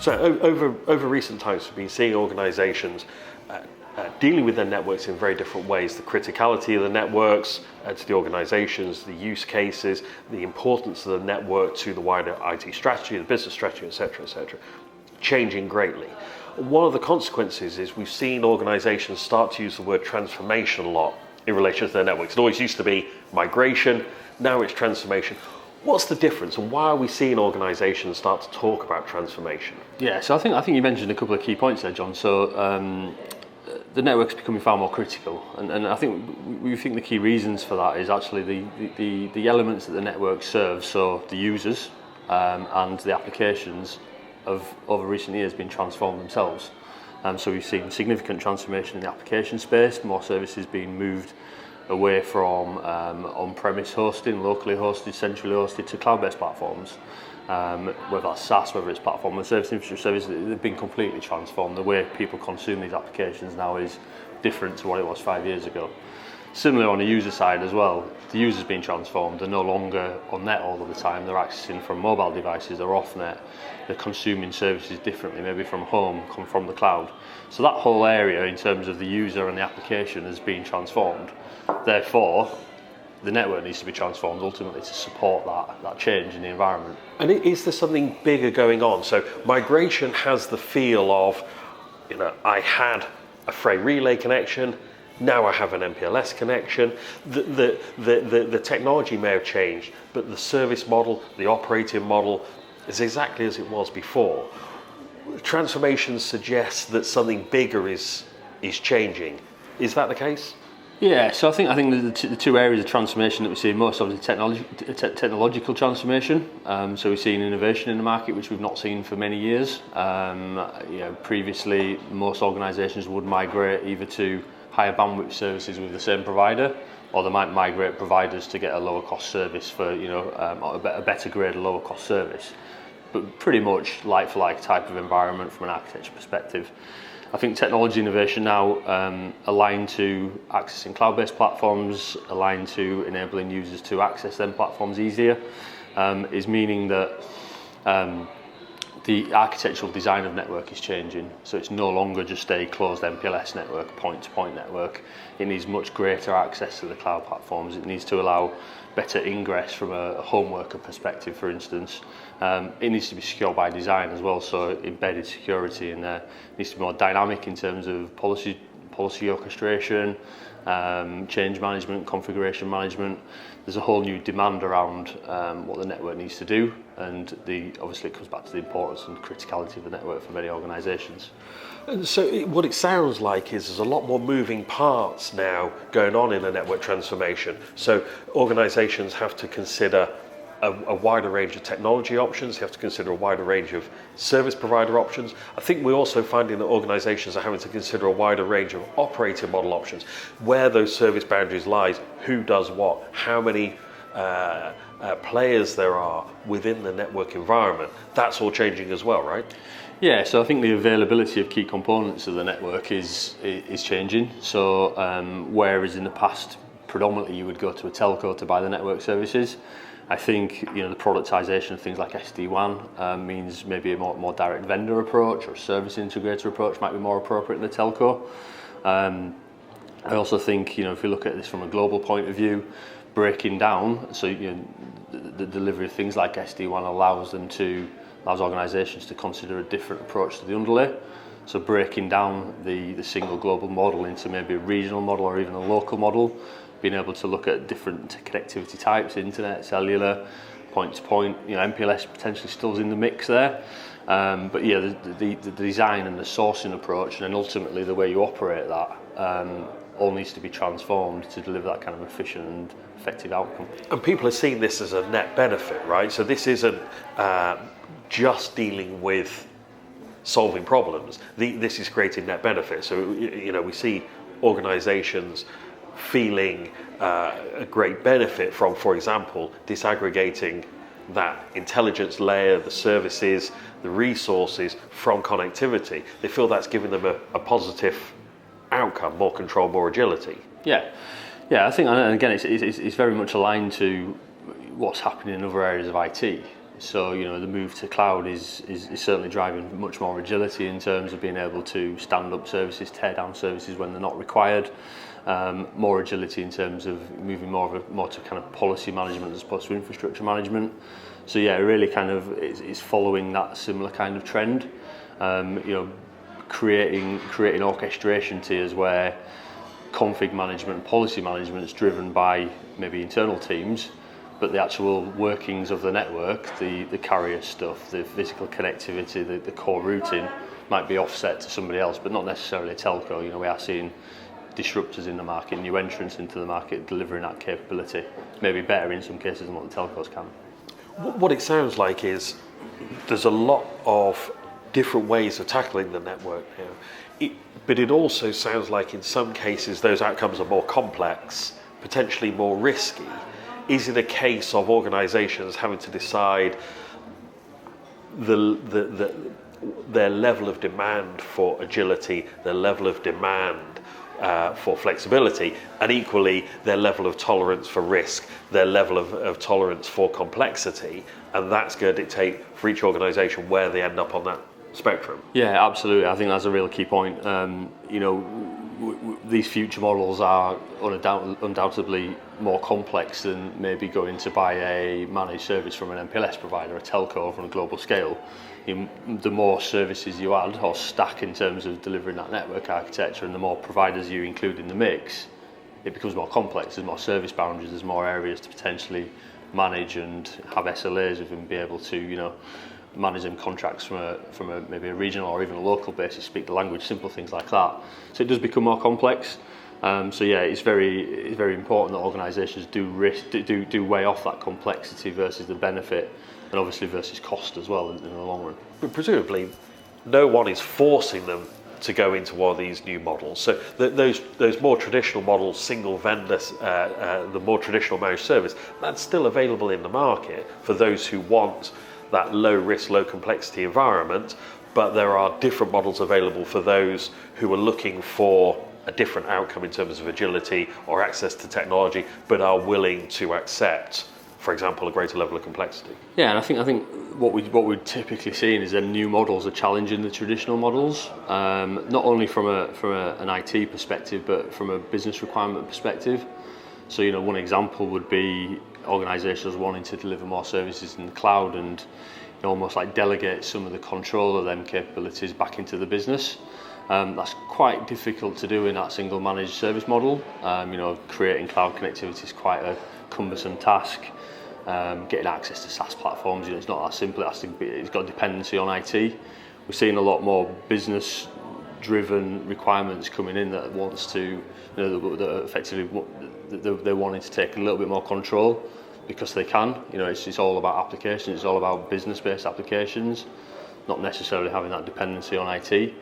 So over recent times, we've been seeing organisations dealing with their networks in very different ways. The criticality of the networks to the organisations, the use cases, the importance of the network to the wider IT strategy, the business strategy, etc., changing greatly. One of the consequences is we've seen organisations start to use the word transformation a lot in relation to their networks. It always used to be migration, now it's transformation. What's the difference, and why are we seeing organisations start to talk about transformation? Yeah, so I think you mentioned a couple of key points there, John. So the network's becoming far more critical, and I think we think the key reasons for that is actually the elements that the network serves. So the users and the applications have over recent years been transformed themselves. So we've seen significant transformation in the application space, more services being moved away from on-premise hosting, locally hosted, centrally hosted, to cloud-based platforms. Whether that's SaaS, whether it's platform and service, infrastructure services, they've been completely transformed. The way people consume these applications now is different to what it was 5 years ago. Similarly on the user side as well, the user's been transformed. They're no longer on net all of the time. They're accessing from mobile devices, they're off net. They're consuming services differently, maybe from home, from the cloud. So that whole area in terms of the user and the application has been transformed. Therefore, the network needs to be transformed ultimately to support that change in the environment. And is there something bigger going on? So migration has the feel of, I had a Freight relay connection, now I have an MPLS connection. The technology may have changed, but the service model, the operating model is exactly as it was before. Transformation suggests that something bigger is changing. Is that the case? Yeah, so I think the two areas of transformation that we see most of is technological transformation. So we're seeing innovation in the market, which we've not seen for many years. Previously, most organisations would migrate either to higher bandwidth services with the same provider, or they might migrate providers to get a lower cost service for a better grade, a lower cost service. But pretty much like for like type of environment from an architecture perspective. I think technology innovation now aligned to accessing cloud-based platforms, aligned to enabling users to access them platforms easier, is meaning that the architectural design of network is changing. So it's no longer just a closed MPLS network, point-to-point network. It needs much greater access to the cloud platforms. It needs to allow better ingress from a home worker perspective, for instance. It needs to be secure by design as well, so embedded security in there. It needs to be more dynamic in terms of policy orchestration, change management, configuration management. There's a whole new demand around what the network needs to do, and obviously it comes back to the importance and criticality of the network for many organisations. And so what it sounds like is there's a lot more moving parts now going on in a network transformation. So organisations have to consider a wider range of technology options, you have to consider a wider range of service provider options. I think we're also finding that organisations are having to consider a wider range of operating model options, where those service boundaries lies, who does what, how many players there are within the network environment. That's all changing as well, right? Yeah, so I think the availability of key components of the network is changing. So whereas in the past predominantly you would go to a telco to buy the network services, I think the productization of things like SD-WAN means maybe a more direct vendor approach or a service integrator approach might be more appropriate in the telco. I also think if you look at this from a global point of view, breaking down, so the delivery of things like SD-WAN allows organisations to consider a different approach to the underlay. So breaking down the single global model into maybe a regional model or even a local model, being able to look at different connectivity types, internet, cellular, point-to-point, MPLS potentially still is in the mix there. But yeah, the design and the sourcing approach, and then ultimately the way you operate that, all needs to be transformed to deliver that kind of efficient and effective outcome. And people are seeing this as a net benefit, right? So this isn't just dealing with solving problems. This is creating net benefit. So we see organisations feeling a great benefit from, for example, disaggregating that intelligence layer, the services, the resources from connectivity. They feel that's giving them a positive outcome, more control, more agility. Yeah, I think, and again, it's very much aligned to what's happening in other areas of IT. So the move to cloud is certainly driving much more agility in terms of being able to stand up services, tear down services when they're not required. More agility in terms of moving more to kind of policy management as opposed to infrastructure management. So yeah, it really kind of is following that similar kind of trend. Creating orchestration tiers where config management, policy management is driven by maybe internal teams, but the actual workings of the network, the carrier stuff, the physical connectivity, the core routing might be offset to somebody else, but not necessarily a telco. We are seeing disruptors in the market, new entrants into the market delivering that capability, maybe better in some cases than what the telcos can. What it sounds like is there's a lot of different ways of tackling the network now, but it also sounds like in some cases those outcomes are more complex, potentially more risky. Is it a case of organisations having to decide their level of demand for agility, their level of demand for flexibility, and equally their level of tolerance for risk, their level of tolerance for complexity, and that's going to dictate for each organisation where they end up on that spectrum? Yeah, absolutely. I think that's a real key point. These future models are undoubtedly more complex than maybe going to buy a managed service from an MPLS provider, a telco from a global scale. The more services you add or stack in terms of delivering that network architecture, and the more providers you include in the mix, it becomes more complex. There's more service boundaries, there's more areas to potentially manage and have SLAs with, and be able to manage them contracts from a maybe a regional or even a local basis, speak the language, simple things like that. So it does become more complex. So yeah, it's very important that organisations do weigh off that complexity versus the benefit, and obviously versus cost as well in the long run. But presumably, no one is forcing them to go into one of these new models. So those more traditional models, single vendor, the more traditional managed service, that's still available in the market for those who want that low risk, low complexity environment, but there are different models available for those who are looking for a different outcome in terms of agility or access to technology, but are willing to accept, for example, a greater level of complexity. Yeah, and I think what we're typically seeing is that new models are challenging the traditional models, not only from an IT perspective, but from a business requirement perspective. So one example would be organisations wanting to deliver more services in the cloud and almost like delegate some of the control of them capabilities back into the business. That's quite difficult to do in that single managed service model. Creating cloud connectivity is quite a cumbersome task. Getting access to SaaS platforms, it's not that simple. It's got dependency on IT. We're seeing a lot more business-driven requirements coming in that wants to, that effectively they're wanting to take a little bit more control because they can. It's all about applications. It's all about business-based applications, not necessarily having that dependency on IT.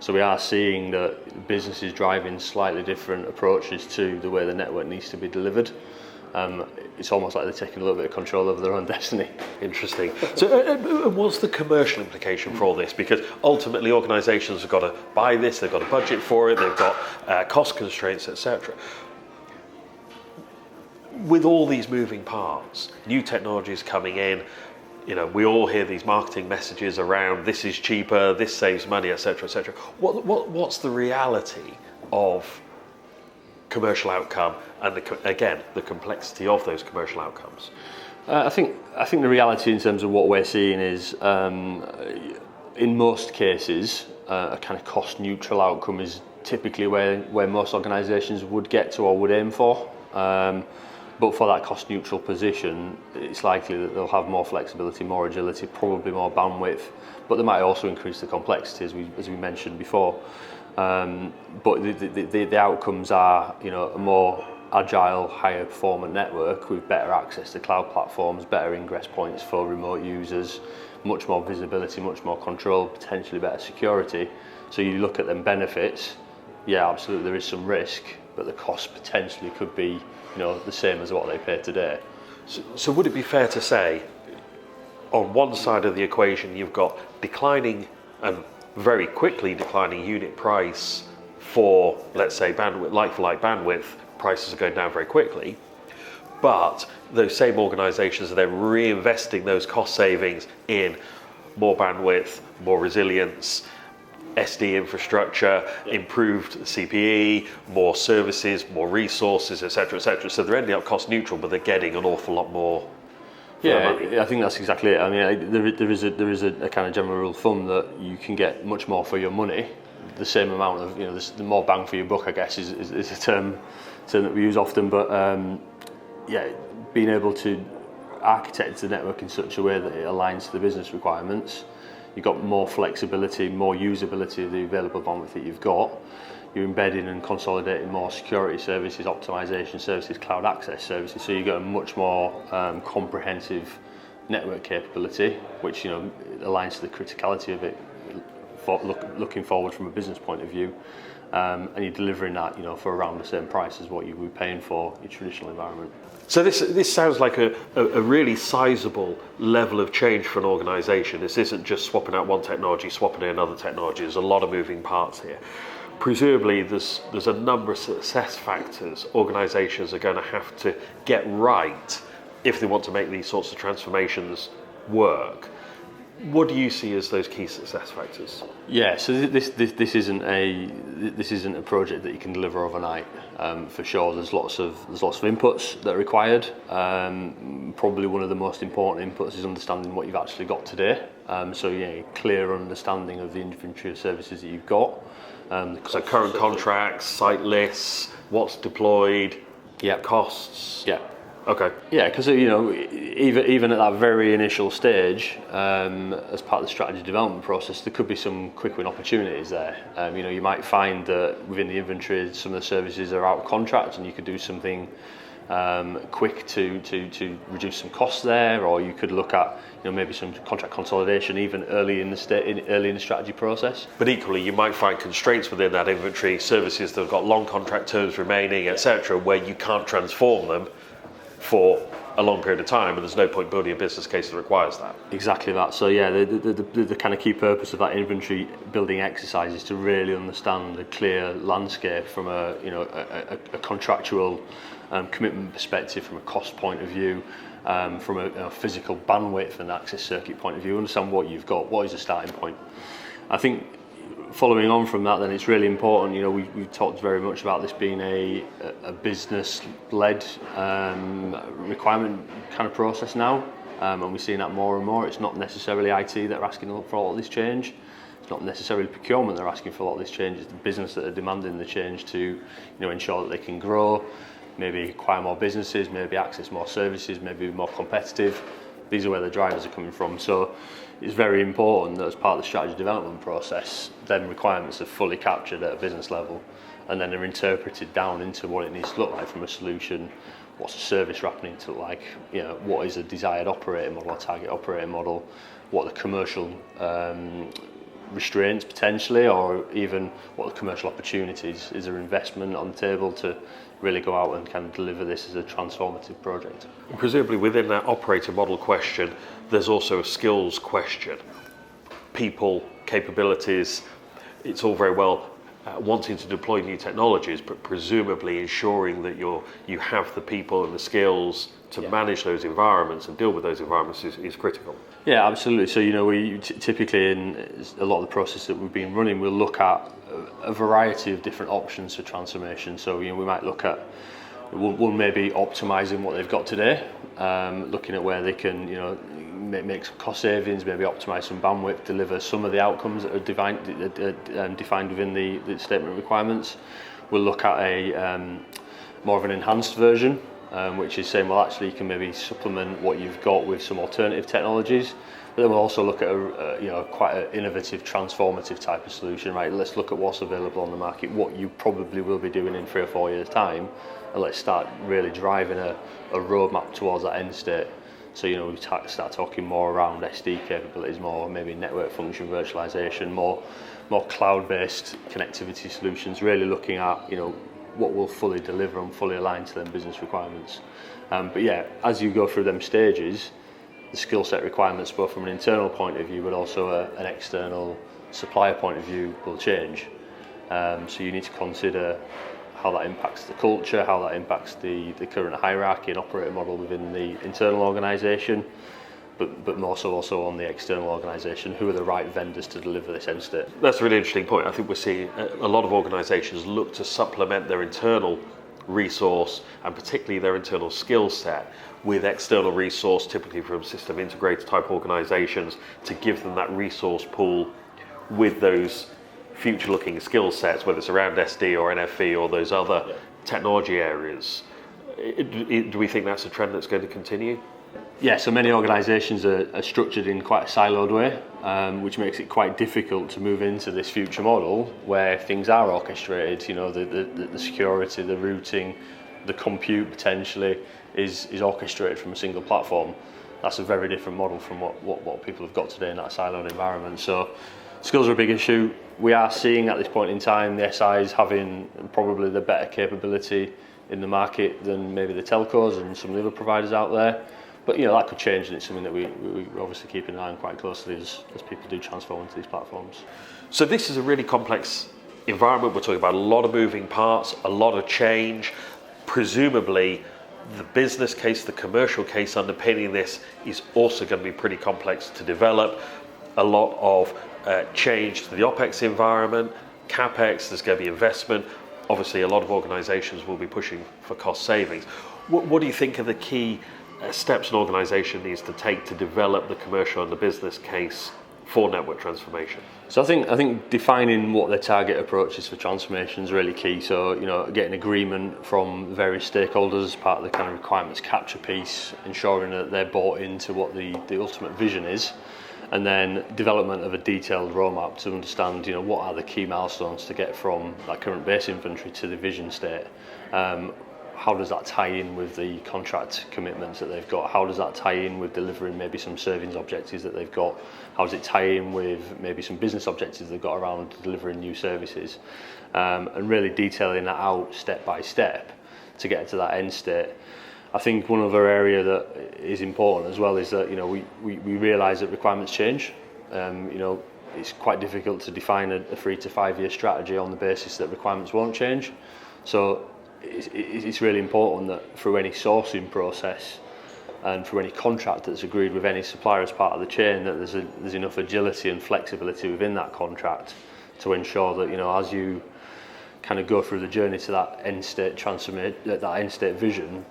So we are seeing that businesses driving slightly different approaches to the way the network needs to be delivered. It's almost like they're taking a little bit of control over their own destiny. Interesting. So what's the commercial implication for all this? Because ultimately organisations have got to buy this, they've got a budget for it, they've got cost constraints, etc. With all these moving parts, new technologies coming in, we all hear these marketing messages around this is cheaper, this saves money, etc., etc. What's the reality of commercial outcome and the complexity of those commercial outcomes? I think the reality in terms of what we're seeing is, in most cases, a kind of cost neutral outcome is typically where most organisations would get to or would aim for. But for that cost neutral position, it's likely that they'll have more flexibility, more agility, probably more bandwidth, but they might also increase the complexity as we mentioned before. But the outcomes are, a more agile, higher performant network with better access to cloud platforms, better ingress points for remote users, much more visibility, much more control, potentially better security. So you look at them benefits, yeah, absolutely there is some risk, but the cost potentially could be, the same as what they pay today. So would it be fair to say, on one side of the equation, you've got declining and very quickly declining unit price for, let's say, bandwidth, like-for-like bandwidth, prices are going down very quickly. but those same organisations are then reinvesting those cost savings in more bandwidth, more resilience, SD infrastructure, improved CPE, more services, more resources, etc., etc. So they're ending up cost neutral, but they're getting an awful lot more. Yeah, I think that's exactly it. I mean, there is a kind of general rule of thumb that you can get much more for your money, the same amount of, the more bang for your buck, I guess, is a term that we use often. But being able to architect the network in such a way that it aligns to the business requirements, you've got more flexibility, more usability of the available bandwidth that you've got. You're embedding and consolidating more security services, optimization services, cloud access services, so you get a much more comprehensive network capability, which aligns to the criticality of it, looking forward from a business point of view, and you're delivering that for around the same price as what you would be paying for your traditional environment. So this sounds like a really sizable level of change for an organisation. This isn't just swapping out one technology, swapping in another technology. There's a lot of moving parts here. Presumably there's a number of success factors organisations are going to have to get right if they want to make these sorts of transformations work. What do you see as those key success factors? Yeah, so this isn't a project that you can deliver overnight. For sure, there's lots of inputs that are required. Probably one of the most important inputs is understanding what you've actually got today. Clear understanding of the inventory of services that you've got. So current contracts, site lists, what's deployed, costs. Yeah. Okay. Yeah, because even at that very initial stage, as part of the strategy development process, there could be some quick win opportunities there. You might find that within the inventory, some of the services are out of contract, and you could do something quick to reduce some costs there, or you could look at maybe some contract consolidation even early in the strategy process. But equally, you might find constraints within that inventory, services that have got long contract terms remaining, etc., where you can't transform them for a long period of time, and there's no point building a business case that requires that. Exactly that. So the kind of key purpose of that inventory building exercise is to really understand the clear landscape from a contractual commitment perspective, from a cost point of view, from a physical bandwidth and access circuit point of view. Understand what you've got, what is the starting point. I think following on from that, then it's really important. We've talked very much about this being a business-led requirement kind of process now, and we're seeing that more and more. It's not necessarily IT that are asking for all of this change. It's not necessarily procurement that are asking for a lot of this change. It's the business that are demanding the change to ensure that they can grow, maybe acquire more businesses, maybe access more services, maybe be more competitive. These are where the drivers are coming from. So it's very important that as part of the strategy development process, then requirements are fully captured at a business level, and then they're interpreted down into what it needs to look like from a solution. What's a service wrap need to look like? What is a desired operating model, a target operating model? What are the commercial restraints potentially, or even what are the commercial opportunities? Is there investment on the table to really go out and kind of deliver this as a transformative project? Presumably within that operator model question, there's also a skills question. People, capabilities, it's all very well wanting to deploy new technologies, but presumably ensuring that you have the people and the skills to manage those environments and deal with those environments is critical. Yeah, absolutely. So we typically in a lot of the process that we've been running, we'll look at a variety of different options for transformation. So we might look at one maybe optimizing what they've got today, looking at where they can make some cost savings, maybe optimize some bandwidth, deliver some of the outcomes that are defined within the statement of requirements. We'll look at a more of an enhanced version, which is saying, well, actually you can maybe supplement what you've got with some alternative technologies. But then we'll also look at quite an innovative, transformative type of solution, right? Let's look at what's available on the market, what you probably will be doing in 3 or 4 years' time, and let's start really driving a roadmap towards that end state. So we start talking more around SD capabilities, more maybe network function virtualization, more cloud-based connectivity solutions, really looking at what will fully deliver and fully align to them business requirements. But as you go through them stages, the skill set requirements, both from an internal point of view, but also an external supplier point of view, will change. So you need to consider how that impacts the culture, how that impacts the current hierarchy and operating model within the internal organisation, but more so also on the external organisation. Who are the right vendors to deliver this end state? That's a really interesting point. I think we're seeing a lot of organisations look to supplement their internal resource and particularly their internal skill set with external resource, typically from system integrator type organisations, to give them that resource pool with those future looking skill sets, whether it's around SD or NFV or those other technology areas. Do we think that's a trend that's going to continue? Yeah, so many organisations are structured in quite a siloed way, which makes it quite difficult to move into this future model where things are orchestrated. You know, the security, the routing, the compute potentially is orchestrated from a single platform. That's a very different model from what people have got today in that siloed environment. So skills are a big issue. We are seeing at this point in time the SIs having probably the better capability in the market than maybe the telcos and some of the other providers out there. But you know, that could change, and it's something that we're obviously keeping an eye on quite closely as people do transform into these platforms. So this is a really complex environment. We're talking about a lot of moving parts, a lot of change. Presumably, the business case, the commercial case underpinning this is also going to be pretty complex to develop. A lot of change to the OPEX environment, CAPEX, there's going to be investment. Obviously, a lot of organisations will be pushing for cost savings. What do you think are the key steps an organisation needs to take to develop the commercial and the business case for network transformation? So I think defining what their target approach is for transformation is really key. So, you know, getting agreement from various stakeholders as part of the kind of requirements capture piece, ensuring that they're bought into what the ultimate vision is, and then development of a detailed roadmap to understand, you know, what are the key milestones to get from that current base inventory to the vision state. How does that tie in with the contract commitments that they've got? How does that tie in with delivering maybe some savings objectives that they've got? How does it tie in with maybe some business objectives they've got around delivering new services? And really detailing that out step by step to get to that end state. I think one other area that is important as well is that, you know, we realise that requirements change. You know, it's quite difficult to define a 3 to 5 year strategy on the basis that requirements won't change. So it's really important that through any sourcing process and through any contract that's agreed with any supplier as part of the chain, that there's enough agility and flexibility within that contract to ensure that, you know, as you kind of go through the journey to that end state that end state vision,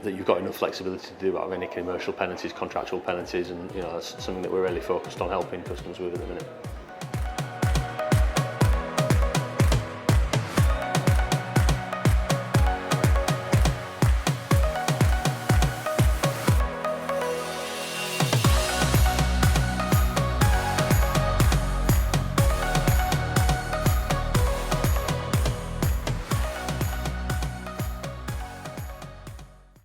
that you've got enough flexibility to do out of any commercial penalties, contractual penalties, and you know, that's something that we're really focused on helping customers with at the minute.